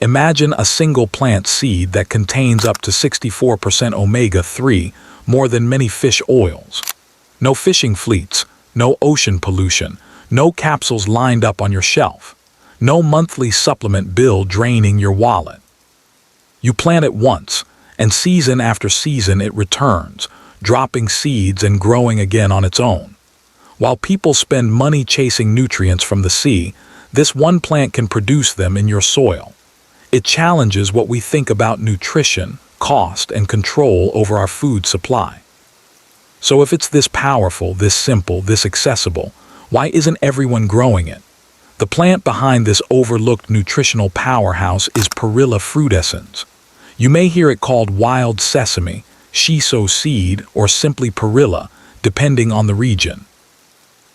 Imagine a single plant seed that contains up to 64% omega-3, more than many fish oils. No fishing fleets, no ocean pollution, no capsules lined up on your shelf, no monthly supplement bill draining your wallet. You plant it once, and season after season it returns, dropping seeds and growing again on its own. While people spend money chasing nutrients from the sea, this one plant can produce them in your soil. It challenges what we think about nutrition, cost, and control over our food supply. So if it's this powerful, this simple, this accessible, why isn't everyone growing it? The plant behind this overlooked nutritional powerhouse is Perilla frutescens. You may hear it called wild sesame, shiso seed, or simply perilla, depending on the region.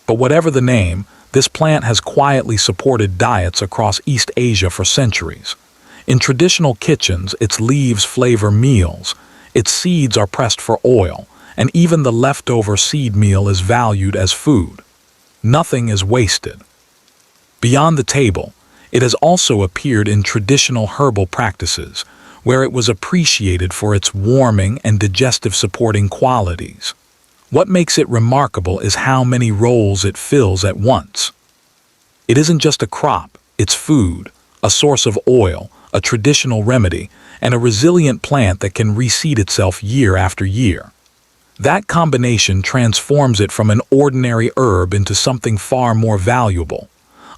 But whatever the name, this plant has quietly supported diets across East Asia for centuries. In traditional kitchens, its leaves flavor meals, its seeds are pressed for oil, and even the leftover seed meal is valued as food. Nothing is wasted. Beyond the table, it has also appeared in traditional herbal practices, where it was appreciated for its warming and digestive supporting qualities. What makes it remarkable is how many roles it fills at once. It isn't just a crop, it's food, a source of oil, a traditional remedy, and a resilient plant that can reseed itself year after year. That combination transforms it from an ordinary herb into something far more valuable,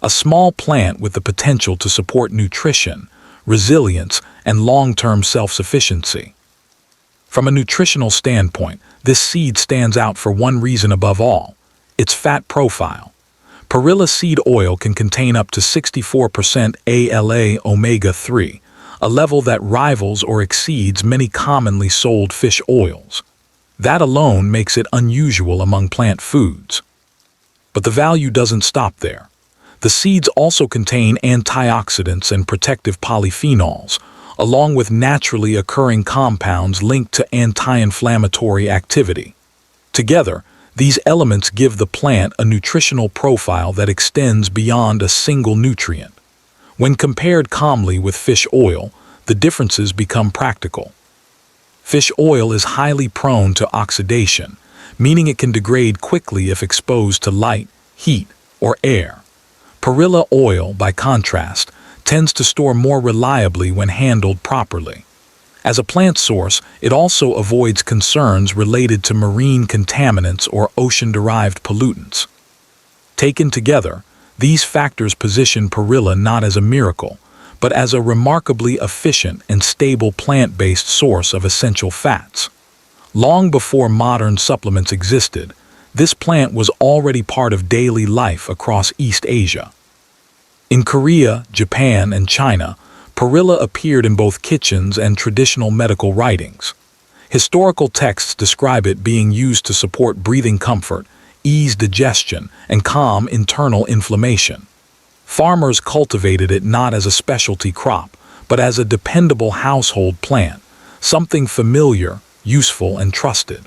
a small plant with the potential to support nutrition, resilience, and long-term self-sufficiency. From a nutritional standpoint, this seed stands out for one reason above all: its fat profile. Perilla seed oil can contain up to 64% ALA omega-3, a level that rivals or exceeds many commonly sold fish oils. That alone makes it unusual among plant foods. But the value doesn't stop there. The seeds also contain antioxidants and protective polyphenols, along with naturally occurring compounds linked to anti-inflammatory activity. Together, these elements give the plant a nutritional profile that extends beyond a single nutrient. When compared calmly with fish oil, the differences become practical. Fish oil is highly prone to oxidation, meaning it can degrade quickly if exposed to light, heat, or air. Perilla oil, by contrast, tends to store more reliably when handled properly. As a plant source, it also avoids concerns related to marine contaminants or ocean-derived pollutants. Taken together, these factors position Perilla not as a miracle, but as a remarkably efficient and stable plant-based source of essential fats. Long before modern supplements existed, this plant was already part of daily life across East Asia. In Korea, Japan, and China, Perilla appeared in both kitchens and traditional medical writings. Historical texts describe it being used to support breathing comfort, ease digestion, and calm internal inflammation. Farmers cultivated it not as a specialty crop, but as a dependable household plant, something familiar, useful, and trusted.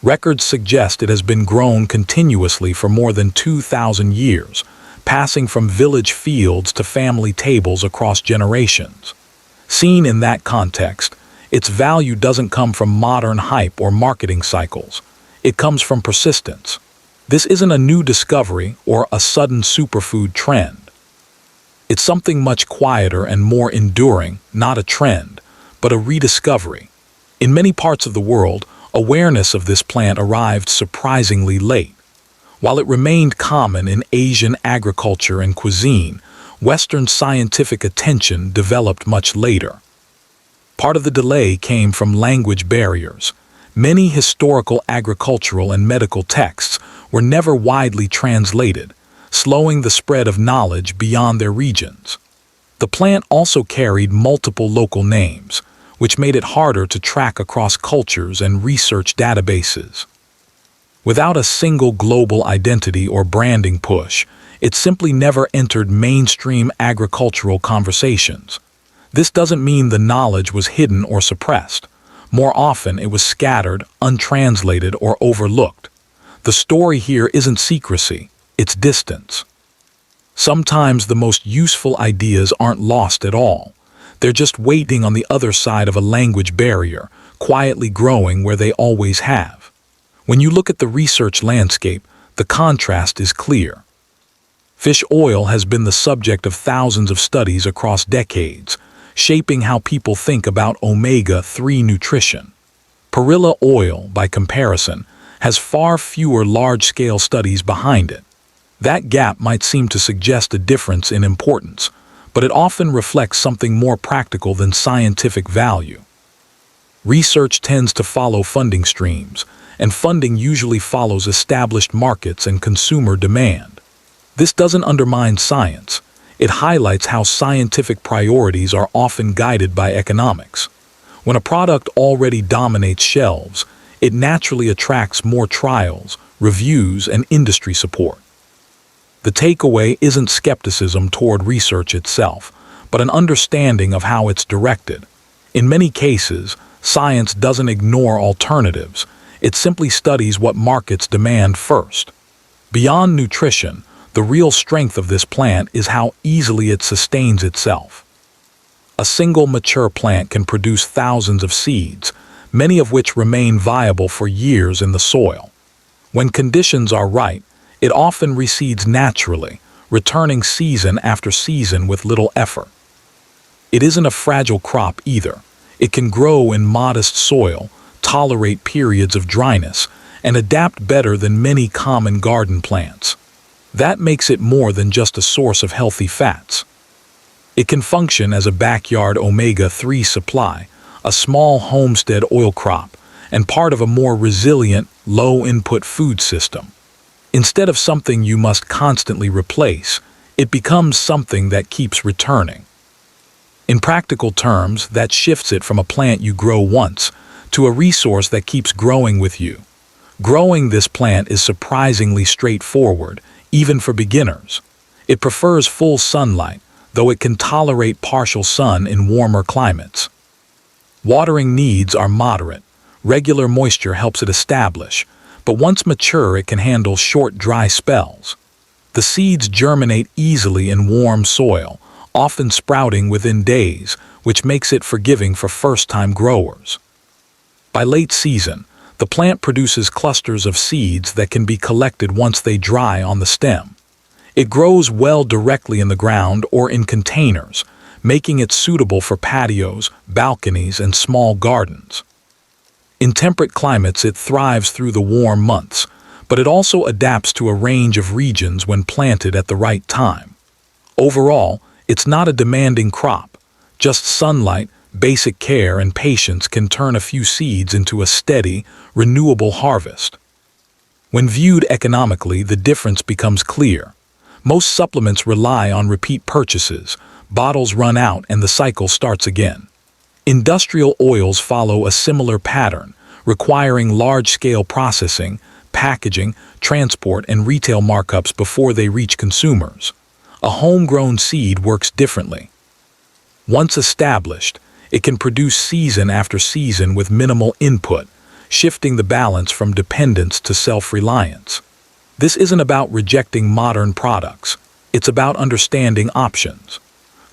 Records suggest it has been grown continuously for more than 2,000 years, passing from village fields to family tables across generations. Seen in that context, its value doesn't come from modern hype or marketing cycles. It comes from persistence. This isn't a new discovery or a sudden superfood trend. It's something much quieter and more enduring, not a trend, but a rediscovery. In many parts of the world, awareness of this plant arrived surprisingly late. While it remained common in Asian agriculture and cuisine, Western scientific attention developed much later. Part of the delay came from language barriers. Many historical, agricultural, and medical texts were never widely translated, slowing the spread of knowledge beyond their regions. The plant also carried multiple local names, which made it harder to track across cultures and research databases. Without a single global identity or branding push, it simply never entered mainstream agricultural conversations. This doesn't mean the knowledge was hidden or suppressed. More often, it was scattered, untranslated, or overlooked. The story here isn't secrecy, it's distance. Sometimes the most useful ideas aren't lost at all. They're just waiting on the other side of a language barrier, quietly growing where they always have. When you look at the research landscape, the contrast is clear. Fish oil has been the subject of thousands of studies across decades, shaping how people think about omega-3 nutrition. Perilla oil, by comparison, has far fewer large-scale studies behind it. That gap might seem to suggest a difference in importance, but it often reflects something more practical than scientific value. Research tends to follow funding streams, and funding usually follows established markets and consumer demand. This doesn't undermine science. It highlights how scientific priorities are often guided by economics. When a product already dominates shelves, it naturally attracts more trials, reviews, and industry support. The takeaway isn't skepticism toward research itself, but an understanding of how it's directed. In many cases, science doesn't ignore alternatives. It simply studies what markets demand first. Beyond nutrition, the real strength of this plant is how easily it sustains itself. A single mature plant can produce thousands of seeds, many of which remain viable for years in the soil. When conditions are right, it often reseeds naturally, returning season after season with little effort. It isn't a fragile crop either. It can grow in modest soil, tolerate periods of dryness, and adapt better than many common garden plants. That makes it more than just a source of healthy fats. It can function as a backyard omega-3 supply, a small homestead oil crop, and part of a more resilient, low-input food system. Instead of something you must constantly replace, it becomes something that keeps returning. In practical terms, that shifts it from a plant you grow once to a resource that keeps growing with you. Growing this plant is surprisingly straightforward, even for beginners. It prefers full sunlight, though it can tolerate partial sun in warmer climates. Watering needs are moderate. Regular moisture helps it establish, but once mature it can handle short dry spells. The seeds germinate easily in warm soil, often sprouting within days, which makes it forgiving for first-time growers. By late season, the plant produces clusters of seeds that can be collected once they dry on the stem. It grows well directly in the ground or in containers, making it suitable for patios, balconies, and small gardens. In temperate climates, it thrives through the warm months, but it also adapts to a range of regions when planted at the right time. Overall, it's not a demanding crop. Just sunlight, basic care, and patience can turn a few seeds into a steady, renewable harvest. When viewed economically, the difference becomes clear. Most supplements rely on repeat purchases. Bottles run out and the cycle starts again. Industrial oils follow a similar pattern, requiring large-scale processing, packaging, transport, and retail markups before they reach consumers. A homegrown seed works differently. Once established, it can produce season after season with minimal input, shifting the balance from dependence to self-reliance. This isn't about rejecting modern products. It's about understanding options.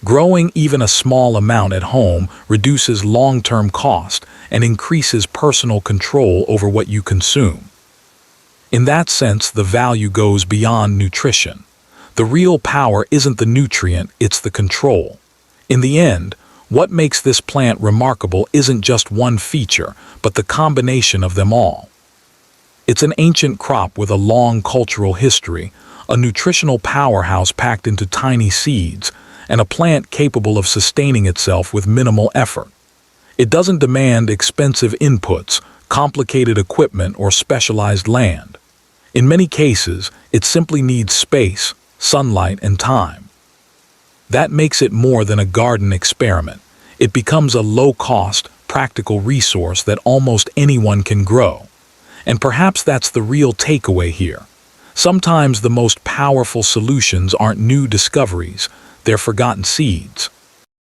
Growing even a small amount at home reduces long-term cost and increases personal control over what you consume. In that sense, the value goes beyond nutrition. The real power isn't the nutrient, it's the control. In the end, what makes this plant remarkable isn't just one feature, but the combination of them all. It's an ancient crop with a long cultural history, a nutritional powerhouse packed into tiny seeds, and a plant capable of sustaining itself with minimal effort. It doesn't demand expensive inputs, complicated equipment, or specialized land. In many cases, it simply needs space, sunlight, and time. That makes it more than a garden experiment. It becomes a low-cost, practical resource that almost anyone can grow. And perhaps that's the real takeaway here. Sometimes the most powerful solutions aren't new discoveries, they're forgotten seeds.